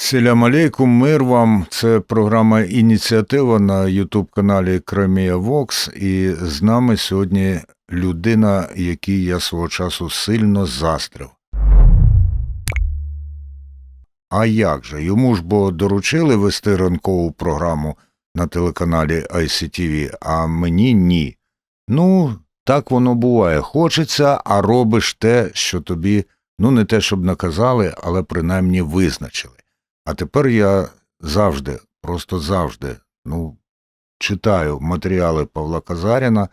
Селям алейкум, мир вам. Це програма «Ініціатива» на ютуб-каналі Кремія Вокс. І з нами сьогодні людина, якій я свого часу сильно заздрив. А як же? Йому ж бо доручили вести ранкову програму на телеканалі ICTV, а мені ні. Ну, так воно буває. Хочеться, а робиш те, що тобі, не те, щоб наказали, але принаймні визначили. А тепер я завжди, просто завжди, читаю матеріали Павла Казаріна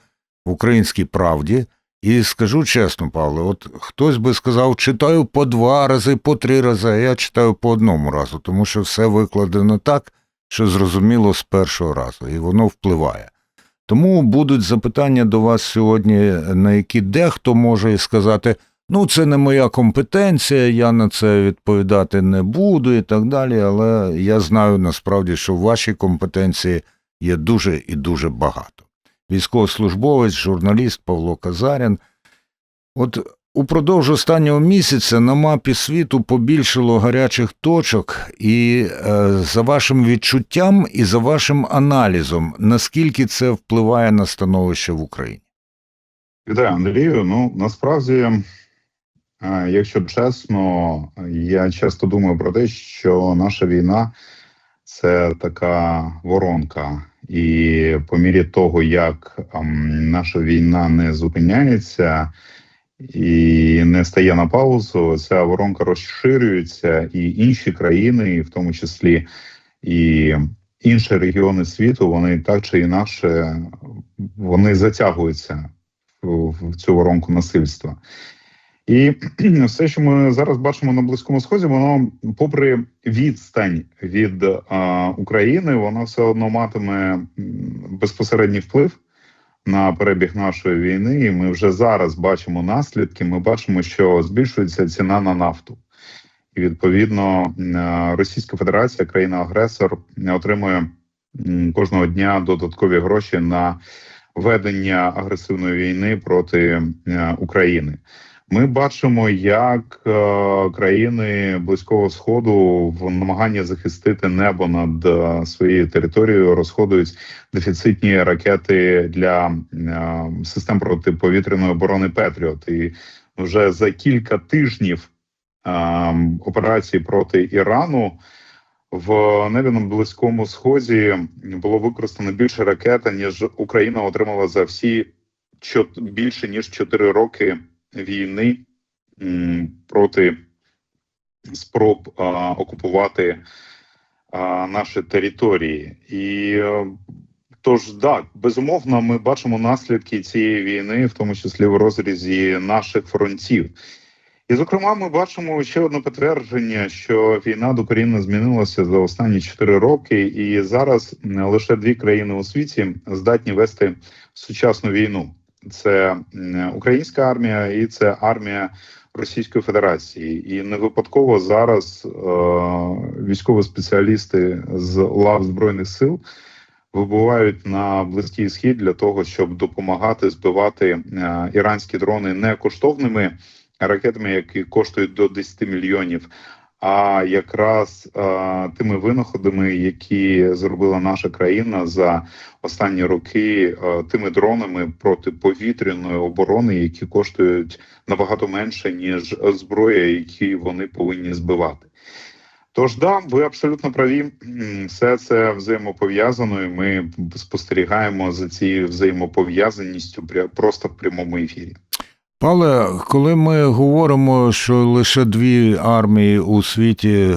в «Українській правді» і скажу чесно, Павле, от хтось би сказав, читаю по 2 рази, по 3 рази, а я читаю по 1 разу, тому що все викладено так, що зрозуміло з першого разу, і воно впливає. Тому будуть запитання до вас сьогодні, на які дехто може сказати, це не моя компетенція, я на це відповідати не буду і так далі, але я знаю насправді, що в вашій компетенції є дуже і дуже багато. Військовослужбовець, журналіст Павло Казарін. От упродовж останнього місяця на мапі світу побільшало гарячих точок, і за вашим відчуттям і за вашим аналізом, наскільки це впливає на становище в Україні? Вітаю, Андрію. Насправді, якщо чесно, я часто думаю про те, що наша війна – це така воронка. І по мірі того, як наша війна не зупиняється і не стає на паузу, ця воронка розширюється, і інші країни, в тому числі і інші регіони світу, вони так чи інакше, вони затягуються в цю воронку насильства. І все, що ми зараз бачимо на Близькому Сході, воно, попри відстань від України, воно все одно матиме безпосередній вплив на перебіг нашої війни. І ми вже зараз бачимо наслідки. Ми бачимо, що збільшується ціна на нафту. І, відповідно, Російська Федерація, країна-агресор, отримує кожного дня додаткові гроші на ведення агресивної війни проти України. Ми бачимо, як країни Близького Сходу в намаганні захистити небо над своєю територією розходують дефіцитні ракети для систем протиповітряної оборони «Петріот». І вже за кілька тижнів операції проти Ірану в небі на Близькому Сході було використано більше ракет, ніж Україна отримала за всі більше ніж 4 роки війни проти спроб окупувати наші території. І тож, так, безумовно, ми бачимо наслідки цієї війни, в тому числі в розрізі наших фронтів. І, зокрема, ми бачимо ще одне підтвердження, що війна докорінно змінилася за останні 4 роки, і зараз лише 2 країни у світі здатні вести сучасну війну. Це українська армія і це армія Російської Федерації. І не випадково зараз військові спеціалісти з лав Збройних сил вибувають на Близький Схід для того, щоб допомагати збивати іранські дрони не коштовними ракетами, які коштують до 10 мільйонів, а якраз тими винаходами, які зробила наша країна за останні роки, тими дронами протиповітряної оборони, які коштують набагато менше, ніж зброя, які вони повинні збивати. Тож, ви абсолютно праві, все це взаємопов'язано, і ми спостерігаємо за цією взаємопов'язаністю просто в прямому ефірі. Павле, коли ми говоримо, що лише 2 армії у світі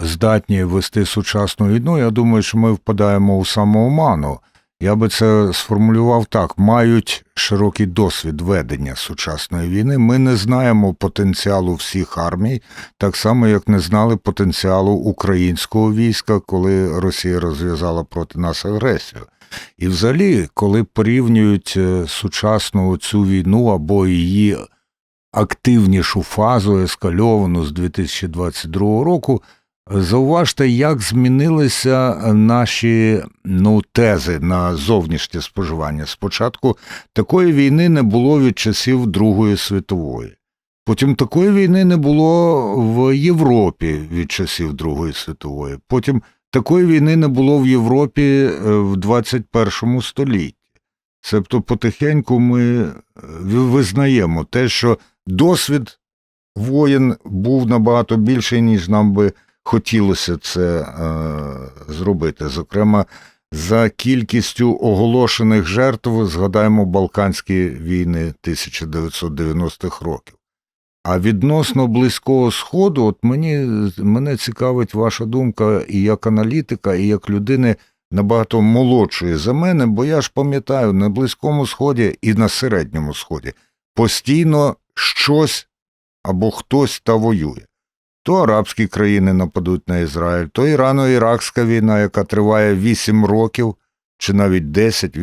здатні вести сучасну війну, я думаю, що ми впадаємо у самооману. Я би це сформулював так: мають широкий досвід ведення сучасної війни. Ми не знаємо потенціалу всіх армій, так само, як не знали потенціалу українського війська, коли Росія розв'язала проти нас агресію. І взагалі, коли порівнюють сучасну цю війну або її активнішу фазу, ескальовану з 2022 року, зауважте, як змінилися наші тези на зовнішнє споживання. Спочатку такої війни не було від часів Другої світової. Потім такої війни не було в Європі від часів Другої світової. Потім такої війни не було в Європі в 21 столітті. Тобто потихеньку ми визнаємо те, що досвід воєн був набагато більший, ніж нам би хотілося це зробити. Зокрема, за кількістю оголошених жертв згадаємо Балканські війни 1990-х років. А відносно Близького Сходу, от мене цікавить ваша думка і як аналітика, і як людини набагато молодшої за мене, бо я ж пам'ятаю, на Близькому Сході і на Середньому Сході постійно щось або хтось та воює. То арабські країни нападуть на Ізраїль, то Ірано-Іракська війна, яка триває 8 років, чи навіть 10,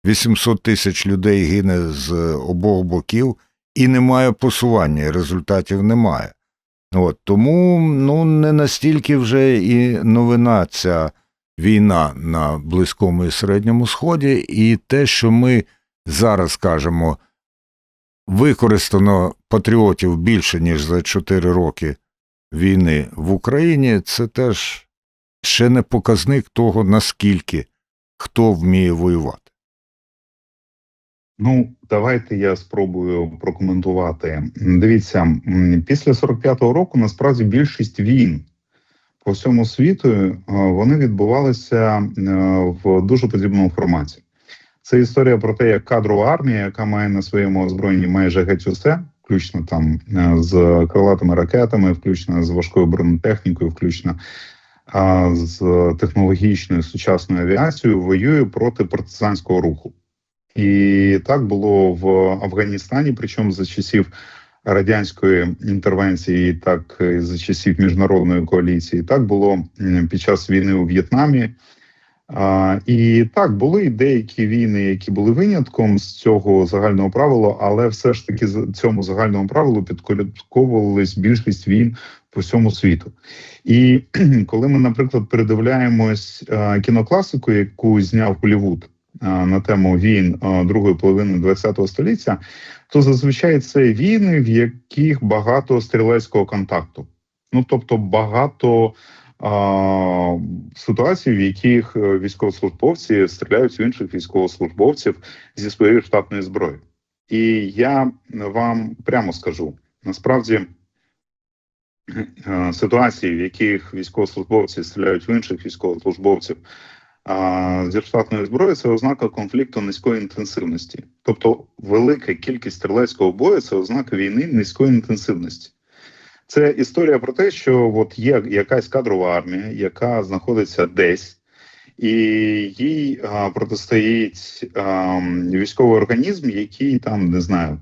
800 тисяч людей гине з обох боків, і немає посування, і результатів немає. Тому не настільки вже і новина ця війна на Близькому і Середньому Сході, і те, що ми зараз кажемо, використано патріотів більше, ніж за 4 роки війни в Україні, це теж ще не показник того, наскільки хто вміє воювати. Давайте я спробую прокоментувати. Дивіться, після 45-го року насправді більшість війн по всьому світу вони відбувалися в дуже подібному форматі. Це історія про те, як кадрова армія, яка має на своєму озброєнні майже геть усе, включно там з крилатими ракетами, включно з важкою бронетехнікою, включно з технологічною сучасною авіацією, воює проти партизанського руху. І так було в Афганістані, причому за часів радянської інтервенції, так і за часів міжнародної коаліції. Так було під час війни у В'єтнамі. І так, були деякі війни, які були винятком з цього загального правила, але все ж таки цьому загальному правилу підкорядковувались більшість війн по всьому світу. І коли ми, наприклад, передивляємось кінокласику, яку зняв Голлівуд на тему війн другої половини ХХ століття, то зазвичай це війни, в яких багато стрілецького контакту. Тобто багато ситуацій, в яких військовослужбовці стріляють в інших військовослужбовців зі своєї штатної зброї. І я вам прямо скажу, насправді ситуації, в яких військовослужбовці стріляють в інших військовослужбовців зі штатної зброї, це ознака конфлікту низької інтенсивності. Тобто велика кількість стрілецького бою – це ознака війни низької інтенсивності. Це історія про те, що от є якась кадрова армія, яка знаходиться десь, і їй протистоїть військовий організм, який там, не знаю,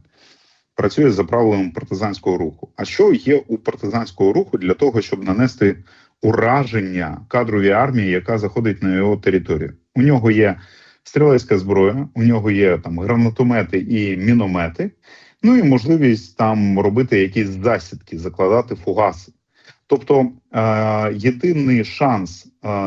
працює за правилами партизанського руху. А що є у партизанського руху для того, щоб нанести ураження кадровій армії, яка заходить на його територію? У нього є стрілецька зброя, у нього є там гранатомети і міномети, і можливість там робити якісь засідки, закладати фугаси. Тобто єдиний шанс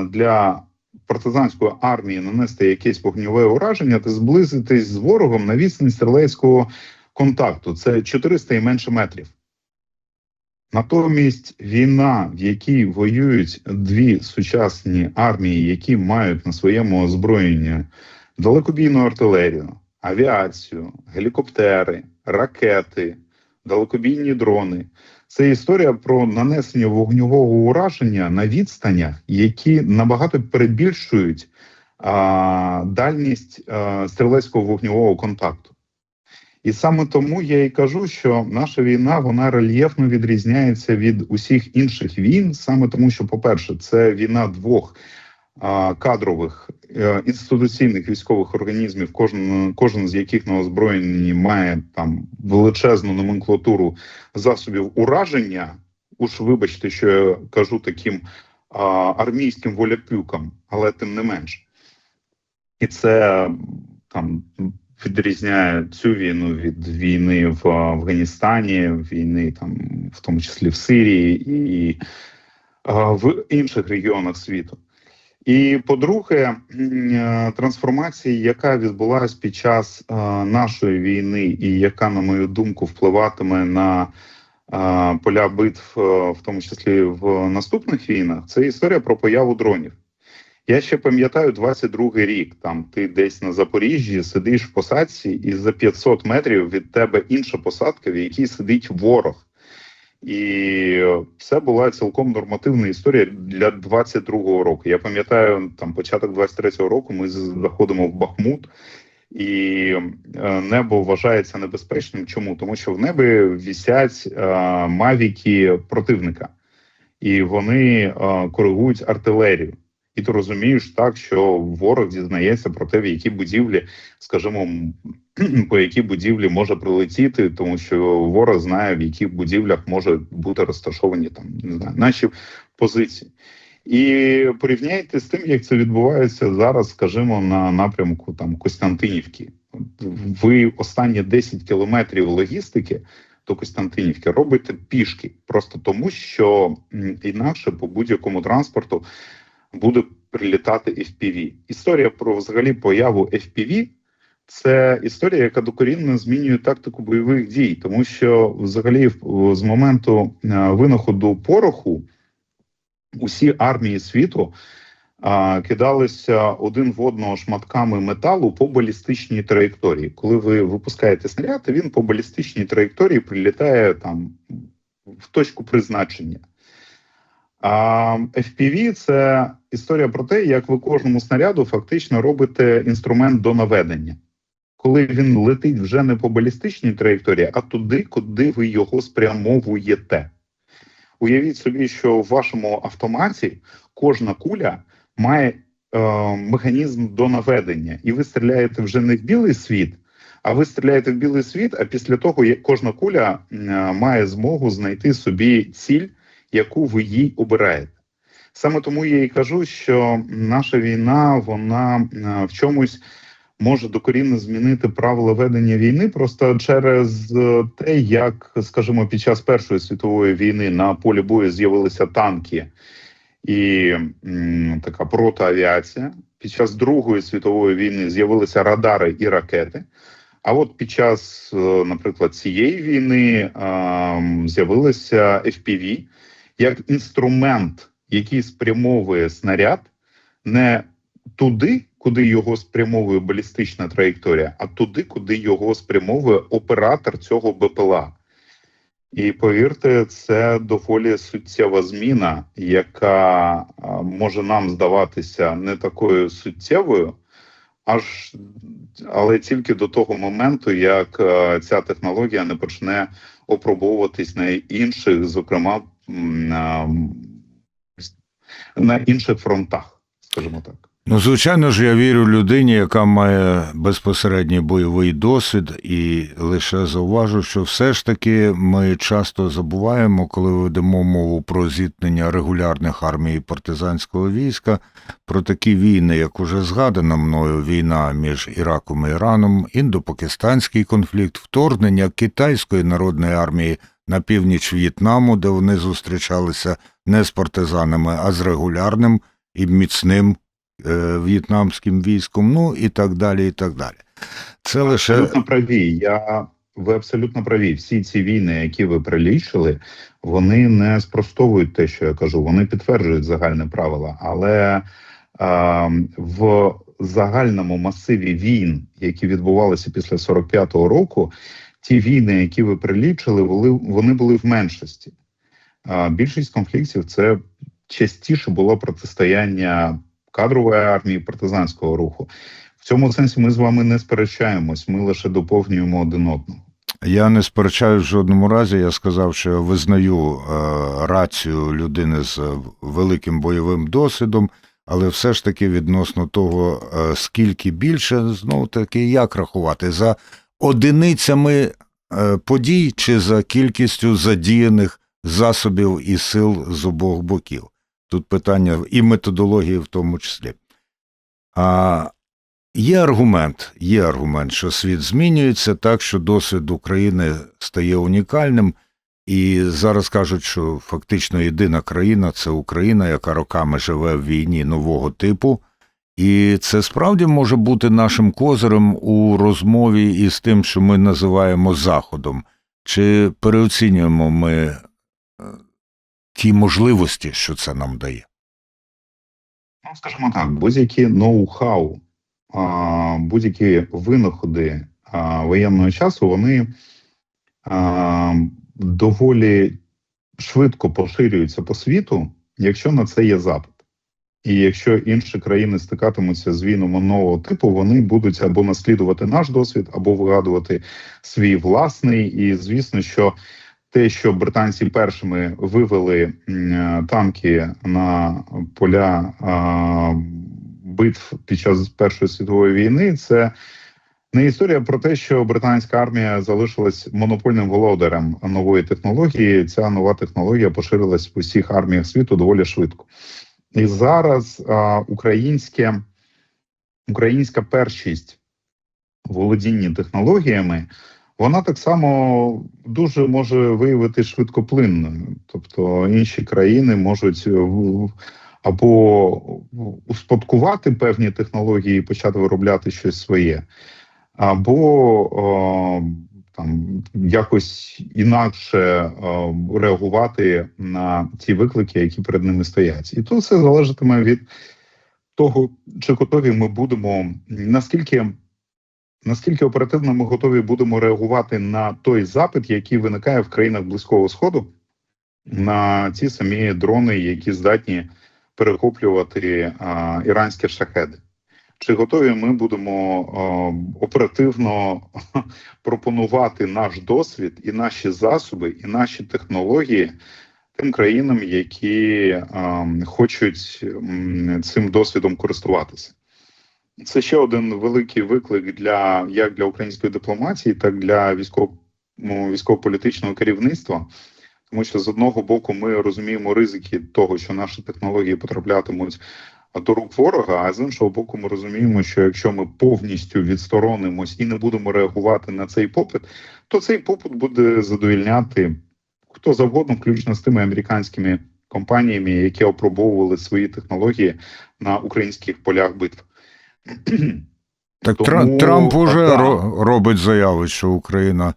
для партизанської армії нанести якесь вогневе ураження – це зблизитись з ворогом на відстані стрілецького контакту. Це 400 і менше метрів. Натомість війна, в якій воюють дві сучасні армії, які мають на своєму озброєнні далекобійну артилерію, авіацію, гелікоптери, ракети, далекобійні дрони. Це історія про нанесення вогневого ураження на відстанях, які набагато перебільшують дальність стрілецького вогневого контакту. І саме тому я і кажу, що наша війна, вона рельєфно відрізняється від усіх інших війн, саме тому, що, по-перше, це війна двох кадрових інституційних військових організмів, кожен з яких на озброєнні має там величезну номенклатуру засобів ураження. Уж вибачте, що я кажу таким армійським воляпюкам, але тим не менш. І це там відрізняє цю війну від війни в Афганістані, війни там, в тому числі в Сирії і в інших регіонах світу. І, по-друге, трансформація, яка відбулася під час нашої війни, і яка, на мою думку, впливатиме на поля битв, в тому числі в наступних війнах, це історія про появу дронів. Я ще пам'ятаю 22-й рік, там ти десь на Запоріжжі сидиш в посадці, і за 500 метрів від тебе інша посадка, в якій сидить ворог. І це була цілком нормативна історія для 22-го року. Я пам'ятаю, там початок 23-го року ми заходимо в Бахмут, і небо вважається небезпечним. Чому? Тому що в небі висять мавіки противника, і вони коригують артилерію. І ти розумієш так, що ворог дізнається про те, в які будівлі, скажімо, по якій будівлі може прилетіти, тому що ворог знає, в яких будівлях може бути розташовані там, не знаю, наші позиції. І порівняйте з тим, як це відбувається зараз, скажімо, на напрямку там Костянтинівки. Ви останні 10 кілометрів логістики до Костянтинівки робите пішки, просто тому, що інакше по будь-якому транспорту буде прилітати FPV. Історія про взагалі появу FPV – це історія, яка докорінно змінює тактику бойових дій, тому що взагалі з моменту винаходу пороху усі армії світу кидалися один в одного шматками металу по балістичній траєкторії. Коли ви випускаєте снаряд, він по балістичній траєкторії прилітає там в точку призначення. А FPV – це історія про те, як ви кожному снаряду фактично робите інструмент до наведення. Коли він летить вже не по балістичній траєкторії, а туди, куди ви його спрямовуєте. Уявіть собі, що в вашому автоматі кожна куля має механізм до наведення. І ви стріляєте вже не в білий світ, а ви стріляєте в білий світ, а після того кожна куля має змогу знайти собі ціль, яку ви їй обираєте. Саме тому я і кажу, що наша війна, вона в чомусь може докорінно змінити правила ведення війни просто через те, як, скажімо, під час Першої світової війни на полі бою з'явилися танки і така протиавіація. Під час Другої світової війни з'явилися радари і ракети. А от під час, наприклад, цієї війни з'явилися FPV як інструмент, який спрямовує снаряд не туди, куди його спрямовує балістична траєкторія, а туди, куди його спрямовує оператор цього БПЛА. І повірте, це доволі суттєва зміна, яка може нам здаватися не такою суттєвою, але тільки до того моменту, як ця технологія не почне опробовуватись на інших, зокрема, на інших фронтах, скажімо так. Ну, звичайно ж, я вірю людині, яка має безпосередній бойовий досвід, і лише зауважу, що все ж таки ми часто забуваємо, коли ведемо мову про зіткнення регулярних армій і партизанського війська, про такі війни, як уже згадана мною війна між Іраком і Іраном, індопакистанський конфлікт, вторгнення Китайської народної армії на північ В'єтнаму, де вони зустрічалися не з партизанами, а з регулярним і міцним в'єтнамським військом, ну і так далі, і так далі. Це лише... Абсолютно праві. Ви абсолютно праві. Всі ці війни, які ви перелічили, вони не спростовують те, що я кажу, вони підтверджують загальні правила, але в загальному масиві війн, які відбувалися після 45-го року, ті війни, які ви перелічили, вони були в меншості. Більшість конфліктів – це частіше було протистояння кадрової армії, партизанського руху. В цьому сенсі ми з вами не сперечаємось, ми лише доповнюємо один одного. Я не сперечаюсь в жодному разі, я сказав, що я визнаю рацію людини з великим бойовим досвідом, але все ж таки відносно того, скільки більше, знову таки, як рахувати, за одиницями подій чи за кількістю задіяних засобів і сил з обох боків. Тут питання і методології в тому числі. Є аргумент, що світ змінюється так, що досвід України стає унікальним, І зараз кажуть, що фактично єдина країна – це Україна, яка роками живе в війні нового типу. І це справді може бути нашим козирем у розмові із тим, що ми називаємо Заходом. Чи переоцінюємо ми ті можливості, що це нам дає? Ну, скажімо так, будь-які ноу-хау, будь-які винаходи воєнного часу, вони доволі швидко поширюються по світу, якщо на це є запит. І якщо інші країни стикатимуться з війнами нового типу, вони будуть або наслідувати наш досвід, або вигадувати свій власний. І звісно, що те, що британці першими вивели танки на поля битв під час Першої світової війни, це не історія про те, що британська армія залишилась монопольним володарем нової технології. Ця нова технологія поширилась в усіх арміях світу доволі швидко. І зараз українська першість в володінні технологіями, вона так само дуже може виявити швидкоплинною. Тобто інші країни можуть або успадкувати певні технології і почати виробляти щось своє, або там якось інакше реагувати на ті виклики, які перед ними стоять. І тут все залежатиме від того, чи готові ми будемо, наскільки оперативно ми готові будемо реагувати на той запит, який виникає в країнах Близького Сходу, на ті самі дрони, які здатні перехоплювати іранські шахеди. Чи готові ми будемо оперативно пропонувати наш досвід і наші засоби, і наші технології тим країнам, які хочуть цим досвідом користуватися? Це ще один великий виклик як для української дипломатії, так і для військово-політичного керівництва. Тому що з одного боку ми розуміємо ризики того, що наші технології потраплятимуть до рук ворога, а з іншого боку ми розуміємо, що якщо ми повністю відсторонимось і не будемо реагувати на цей попит, то цей попит буде задовольняти хто завгодно, включно з тими американськими компаніями, які опробовували свої технології на українських полях битв. Так Трамп уже робить заяви, що Україна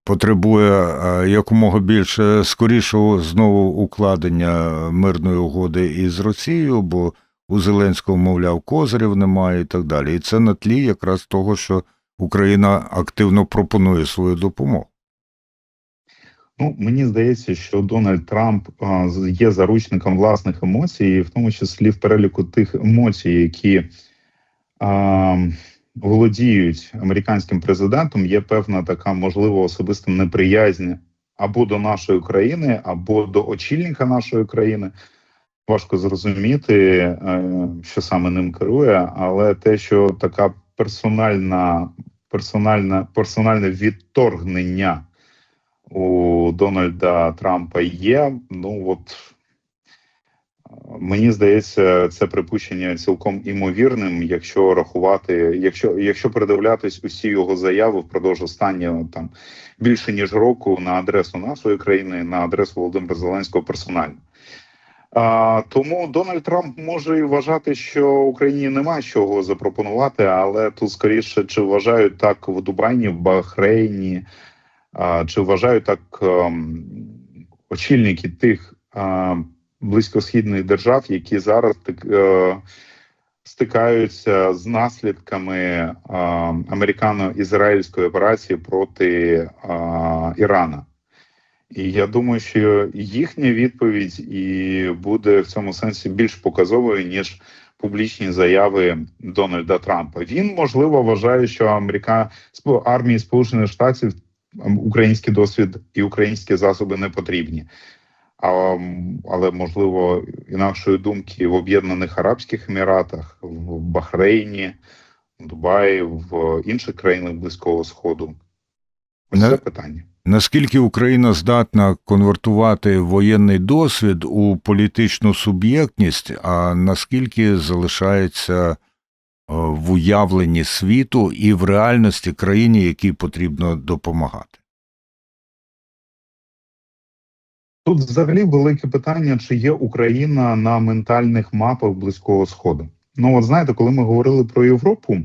потребує якомога більше скорішого знову укладення мирної угоди із Росією, бо у Зеленського, мовляв, козирів немає і так далі. І це на тлі якраз того, що Україна активно пропонує свою допомогу. Ну, мені здається, що Дональд Трамп є заручником власних емоцій, в тому числі в переліку тих емоцій, які володіють американським президентом, є певна така, можливо, особиста неприязнь або до нашої країни, або до очільника нашої країни. Важко зрозуміти, що саме ним керує, але те, що така персональне відторгнення у Дональда Трампа є, ну от мені здається, це припущення цілком імовірним, якщо рахувати, якщо передивлятись усі його заяви впродовж останнього там більше ніж року на адресу нашої країни, на адресу Володимира Зеленського персонально. Тому Дональд Трамп може і вважати, що Україні немає чого запропонувати, але тут скоріше, чи вважають так в Дубаї, в Бахрейні, чи вважають так очільники тих близькосхідних держав, які зараз стикаються з наслідками американо-ізраїльської операції проти Ірана. І я думаю, що їхня відповідь і буде в цьому сенсі більш показовою, ніж публічні заяви Дональда Трампа. Він, можливо, вважає, що армії Сполучених Штатів український досвід і українські засоби не потрібні. Але, можливо, інакшої думки в Об'єднаних Арабських Еміратах, в Бахрейні, в Дубаї, в інших країнах Близького Сходу. Ось це питання. Наскільки Україна здатна конвертувати воєнний досвід у політичну суб'єктність, а наскільки залишається в уявленні світу і в реальності країні, якій потрібно допомагати? Тут взагалі велике питання, чи є Україна на ментальних мапах Близького Сходу. Ну, от знаєте, коли ми говорили про Європу,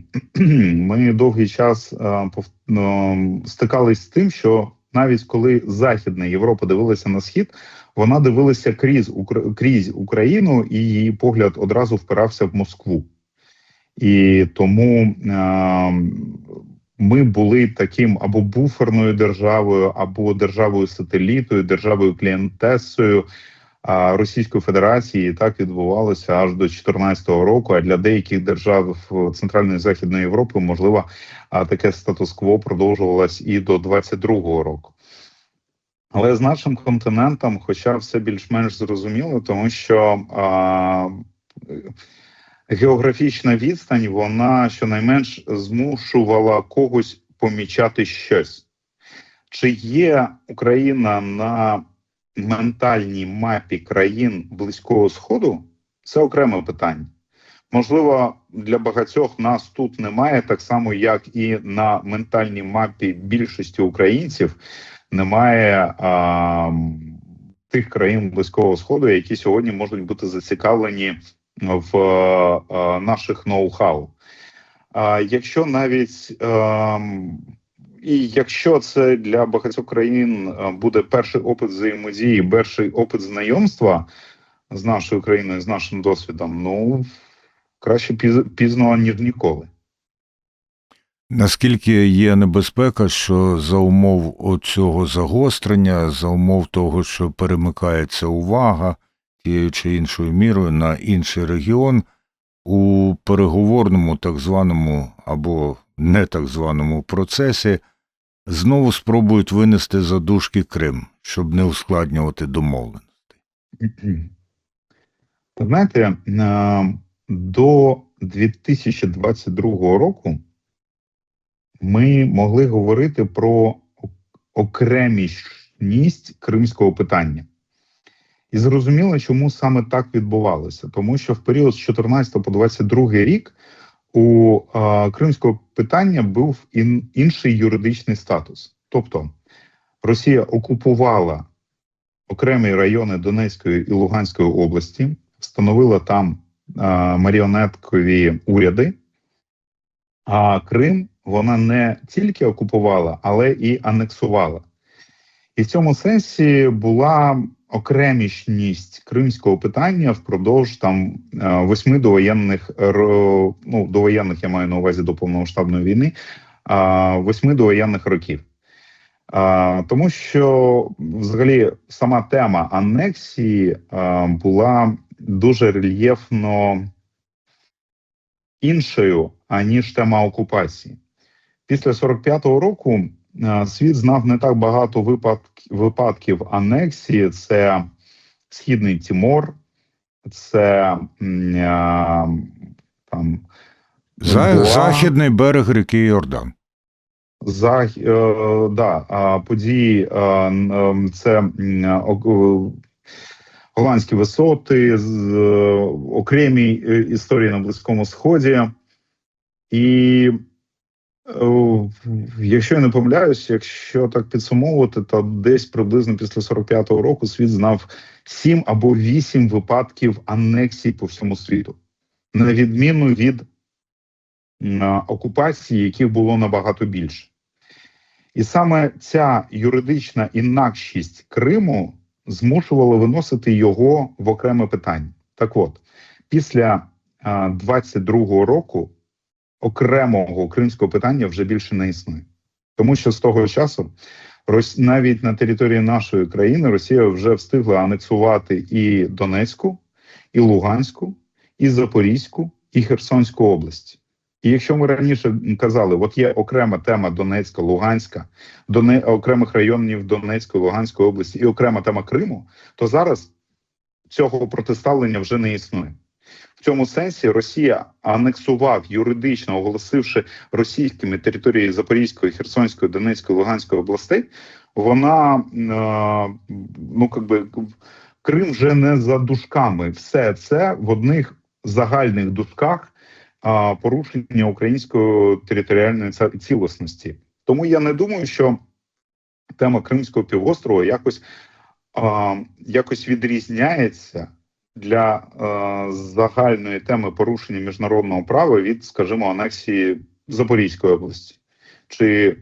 ми довгий час стикались з тим, що навіть коли Західна Європа дивилася на Схід, вона дивилася крізь Україну, і її погляд одразу впирався в Москву. І тому ми були таким або буферною державою, або державою-сателітою, державою-клієнтесою Російської Федерації. І так відбувалося аж до 2014 року. А для деяких держав Центральної і Західної Європи, можливо, таке статус-кво продовжувалось і до 2022 року. Але з нашим континентом, хоча все більш-менш зрозуміло, тому що географічна відстань, вона щонайменш змушувала когось помічати щось. Чи є Україна на ментальній мапі країн Близького Сходу? Це окреме питання. Можливо, для багатьох нас тут немає, так само, як і на ментальній мапі більшості українців немає тих країн Близького Сходу, які сьогодні можуть бути зацікавлені в наших ноу-хау. Якщо навіть і якщо це для багатьох країн буде перший опит взаємодії, перший опит знайомства з нашою країною, з нашим досвідом, ну, краще пізно, ніж ніколи. Наскільки є небезпека, що за умов цього загострення, за умов того, що перемикається увага тією чи іншою мірою на інший регіон, у переговорному так званому або не так званому процесі знову спробують винести за дужки Крим, щоб не ускладнювати домовленості? Знаєте, до 2022 року ми могли говорити про окремішність кримського питання. І зрозуміло, чому саме так відбувалося. Тому що в період з 14 по 22 рік у кримського питання був інший юридичний статус. Тобто Росія окупувала окремі райони Донецької і Луганської області, встановила там маріонеткові уряди, а Крим вона не тільки окупувала, але і анексувала. І в цьому сенсі була окремішність кримського питання впродовж там 8 довоєнних, ну, довоєнних, я маю на увазі до повномасштабної війни, 8 довоєнних років. Тому що взагалі сама тема анексії була дуже рельєфно іншою, аніж тема окупації. Після 45-го року світ знав не так багато випадків анексії. Це Східний Тимор, це там Західний берег ріки Йордан. Події, це Голландські висоти, окремі історії на Близькому Сході. І якщо я не помиляюсь, якщо так підсумовувати, то десь приблизно після 45-го року світ знав 7 або 8 випадків анексії по всьому світу. На відміну від окупації, яких було набагато більше. І саме ця юридична інакшість Криму змушувала виносити його в окреме питання. Так от, після 22-го року окремого кримського питання вже більше не існує. Тому що з того часу навіть на території нашої країни Росія вже встигла анексувати і Донецьку, і Луганську, і Запорізьку, і Херсонську області. І якщо ми раніше казали, от є окрема тема Донецька, Луганська, окремих районів Донецької, Луганської області і окрема тема Криму, то зараз цього протиставлення вже не існує. В цьому сенсі Росія анексував, юридично оголосивши російськими території Запорізької, Херсонської, Донецької, Луганської областей, вона, Крим вже не за дужками. Все це в одних загальних дужках порушення української територіальної цілісності. Тому я не думаю, що тема Кримського півострова якось якось відрізняється для загальної теми порушення міжнародного права від, скажімо, анексії Запорізької області чи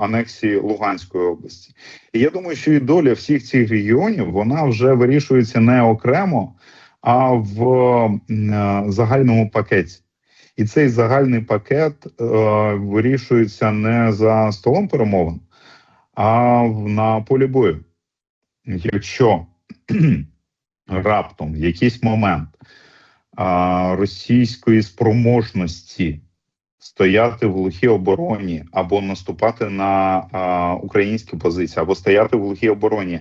анексії Луганської області. І я думаю, що і доля всіх цих регіонів, вона вже вирішується не окремо, а в загальному пакеті. І цей загальний пакет вирішується не за столом перемовин, а на полі бою. Якщо раптом в якийсь момент російської спроможності стояти в глухій обороні або наступати на українські позиції, або стояти в глухій обороні,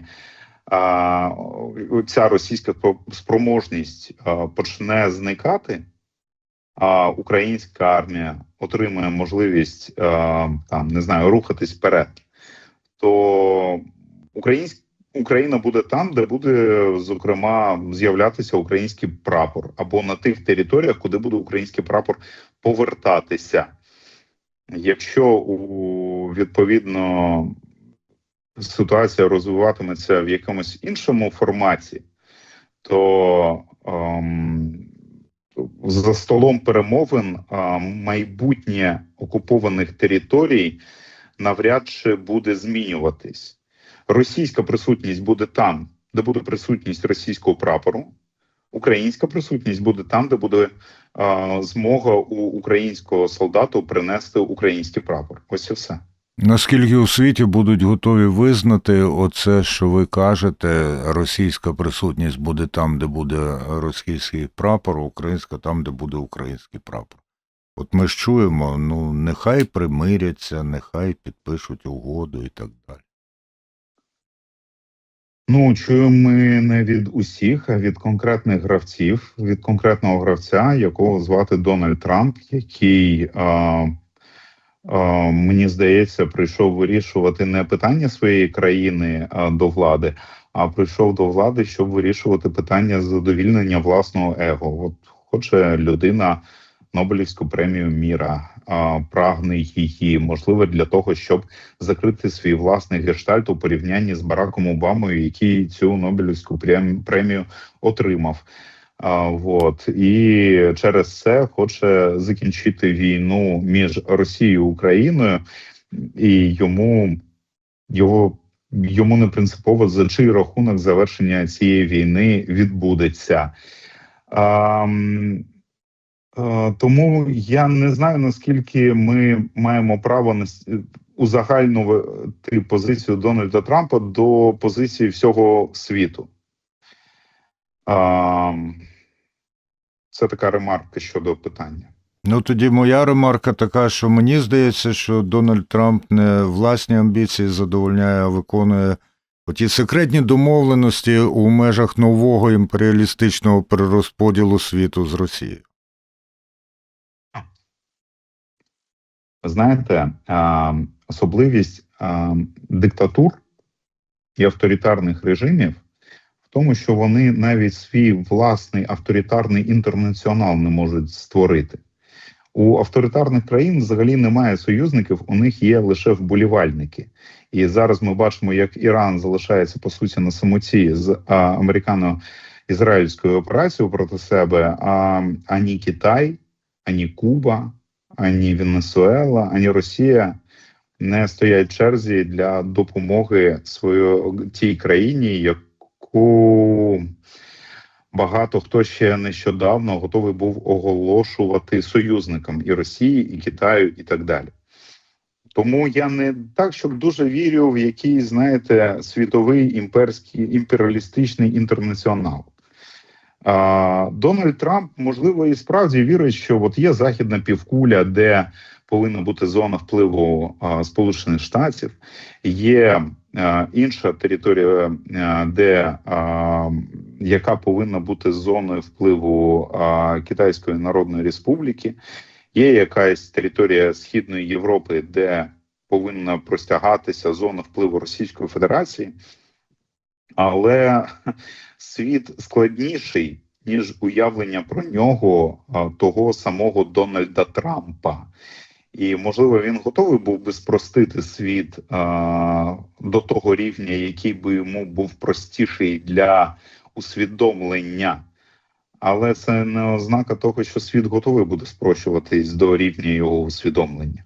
ця російська спроможність почне зникати, а українська армія отримує можливість рухатись вперед, то Україна буде там, де буде, зокрема, з'являтися український прапор, або на тих територіях, куди буде український прапор повертатися. Якщо відповідно ситуація розвиватиметься в якомусь іншому форматі, то за столом перемовин майбутнє окупованих територій навряд чи буде змінюватись. Російська присутність буде там, де буде присутність російського прапору. Українська присутність буде там, де буде змога у українського солдату принести український прапор. Ось і все. Наскільки у світі будуть готові визнати оце, що ви кажете, російська присутність буде там, де буде російський прапор, українська там, де буде український прапор? От ми ж чуємо, нехай примиряться, нехай підпишуть угоду і так далі. Чуємо ми не від усіх, а від конкретних гравців, від конкретного гравця, якого звати Дональд Трамп, який, мені здається, прийшов вирішувати не питання своєї країни до влади, а прийшов до влади, щоб вирішувати питання задовільнення власного его. От хоче людина Нобелівську премію міра, прагне її, можливо, для того, щоб закрити свій власний гештальт у порівнянні з Бараком Обамою, який цю Нобелівську премію отримав. І через це хоче закінчити війну між Росією і Україною, і йому не принципово, за чий рахунок завершення цієї війни відбудеться. Тому я не знаю, наскільки ми маємо право узагальнювати позицію Дональда Трампа до позиції всього світу. Це така ремарка щодо питання. Тоді моя ремарка така, що мені здається, що Дональд Трамп не власні амбіції задовольняє, а виконує оті секретні домовленості у межах нового імперіалістичного перерозподілу світу з Росією. Знаєте, особливість диктатур і авторитарних режимів в тому, що вони навіть свій власний авторитарний інтернаціонал не можуть створити. У авторитарних країн взагалі немає союзників, у них є лише вболівальники. І зараз ми бачимо, як Іран залишається, по суті, на самоті з американо-ізраїльською операцією проти себе, ані Китай, ані Куба, ані Венесуела, ані Росія не стоять в черзі для допомоги тій країні, яку багато хто ще нещодавно готовий був оголошувати союзником і Росії, і Китаю, і так далі. Тому я не так, щоб дуже вірю в якийсь, знаєте, світовий імперіалістичний інтернаціонал. Дональд Трамп, можливо, і справді вірить, що от є західна півкуля, де повинна бути зона впливу Сполучених Штатів, є інша територія, яка повинна бути зоною впливу Китайської Народної Республіки, є якась територія Східної Європи, де повинна простягатися зона впливу Російської Федерації, але світ складніший, ніж уявлення про нього того самого Дональда Трампа. І, можливо, він готовий був би спростити світ до того рівня, який би йому був простіший для усвідомлення. Але це не ознака того, що світ готовий буде спрощуватись до рівня його усвідомлення.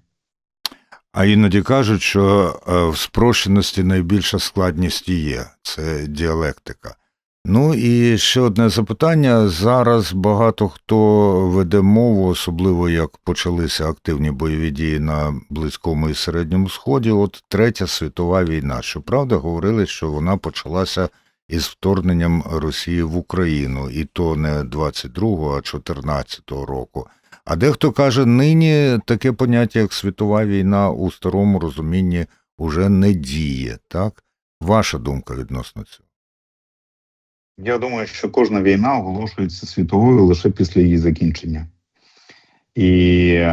А іноді кажуть, що в спрощеності найбільша складність і є – це діалектика. Ну і ще одне запитання. Зараз багато хто веде мову, особливо як почалися активні бойові дії на Близькому і Середньому Сході. От Третя світова війна. Щоправда, говорили, що вона почалася із вторгненням Росії в Україну. І то не 22-го, а 14-го року. А дехто каже, нині таке поняття, як світова війна, у старому розумінні уже не діє. Так? Ваша думка відносно цього? Я думаю, що кожна війна оголошується світовою лише після її закінчення. І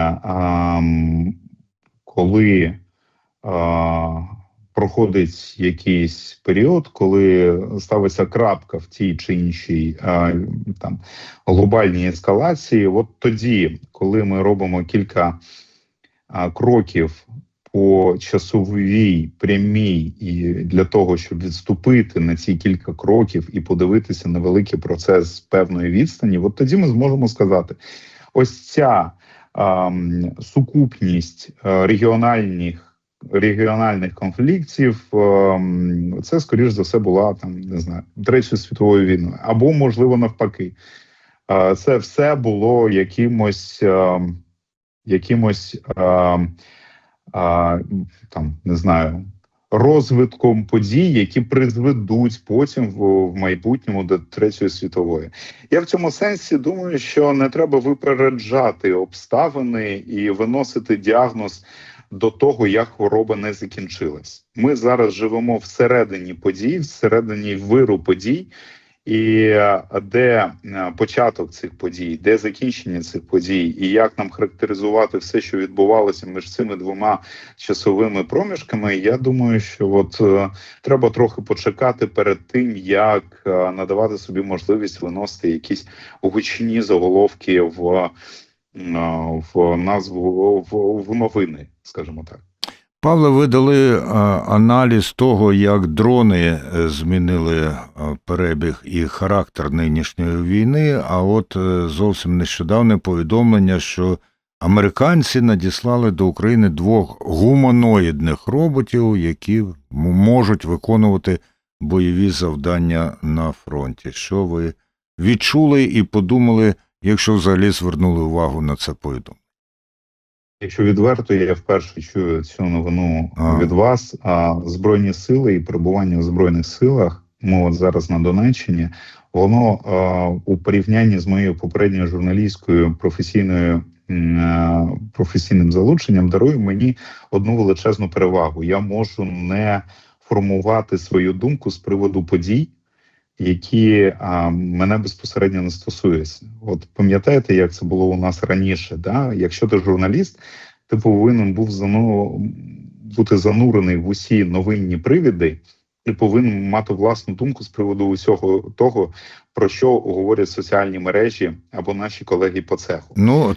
коли проходить якийсь період, коли ставиться крапка в тій чи іншій глобальній ескалації, от тоді, коли ми робимо кілька кроків по часовій прямій і для того, щоб відступити на ці кілька кроків і подивитися на великий процес з певної відстані, от тоді ми зможемо сказати, ось ця сукупність регіональних конфліктів, це, скоріш за все, була Третьою світовою війною. Або, можливо, навпаки. Це все було якимось розвитком подій, які призведуть потім в майбутньому до Третьої світової. Я в цьому сенсі думаю, що не треба випереджати обставини і виносити діагноз до того, як хвороба не закінчилась. Ми зараз живемо всередині подій, всередині виру подій, і де початок цих подій, де закінчення цих подій, і як нам характеризувати все, що відбувалося між цими двома часовими проміжками, я думаю, що треба трохи почекати перед тим, як надавати собі можливість виносити якісь гучні заголовки в назву, в новини, скажімо так. Павле, ви дали аналіз того, як дрони змінили перебіг і характер нинішньої війни, а от зовсім нещодавне повідомлення, що американці надіслали до України 2 гуманоїдних роботів, які можуть виконувати бойові завдання на фронті. Що ви відчули і подумали, якщо взагалі звернули увагу на це повідомлення? Якщо відверто, я вперше чую цю новину від вас. Збройні сили і перебування в Збройних силах, ми от зараз на Донеччині, воно у порівнянні з моєю попередньою журналістською професійним залученням дарує мені одну величезну перевагу. Я можу не формувати свою думку з приводу подій, які мене безпосередньо не стосуються. От пам'ятаєте, як це було у нас раніше? Да? Якщо ти журналіст, ти повинен був бути занурений в усі новинні привіди і повинен мати власну думку з приводу усього того, про що говорять соціальні мережі або наші колеги по цеху. Ну,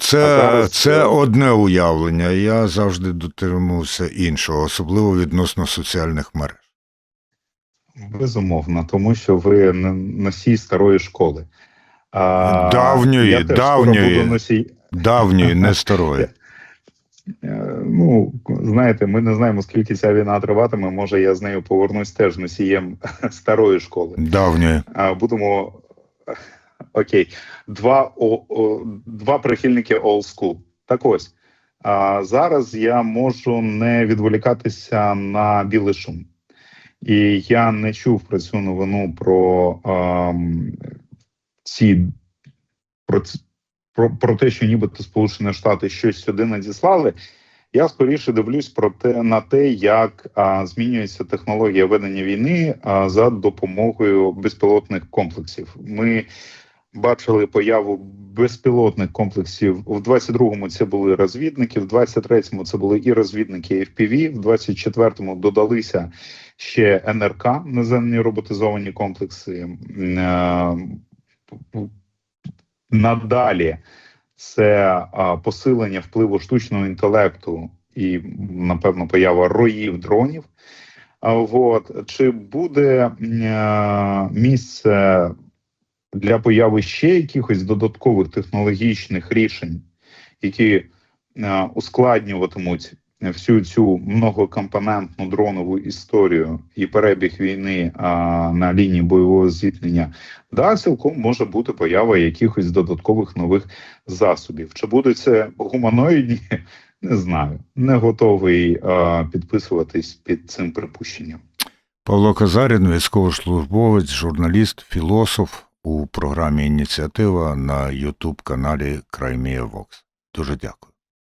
це одне уявлення. Я завжди дотримувався іншого, особливо відносно соціальних мереж. Безумовно, тому що ви носій старої школи. Давньої, не старої. Знаєте, ми не знаємо, скільки ця війна триватиме. Може, я з нею повернусь теж носієм старої школи. Давньої. Будемо... Окей. Два прихильники old school. Так ось. Зараз я можу не відволікатися на білий шум. І я не чув про цю новину про те, що нібито Сполучені Штати щось сюди надіслали. Я скоріше дивлюсь на те, як змінюється технологія ведення війни за допомогою безпілотних комплексів. Ми бачили появу безпілотних комплексів. В 22-му це були розвідники, в 23-му це були і розвідники, і FPV, в 24-му додалися ще НРК, наземні роботизовані комплекси. Надалі це посилення впливу штучного інтелекту і, напевно, поява роїв дронів. Чи буде місце для появи ще якихось додаткових технологічних рішень, які ускладнюватимуть всю цю многокомпонентну дронову історію і перебіг війни на лінії бойового зіткнення? Да, цілком може бути поява якихось додаткових нових засобів. Чи будуть це гуманоїдні? Не знаю. Не готовий підписуватись під цим припущенням. Павло Казарін, військовослужбовець, журналіст, філософ у програмі «Ініціатива» на YouTube-каналі Crimea Vox. Дуже дякую.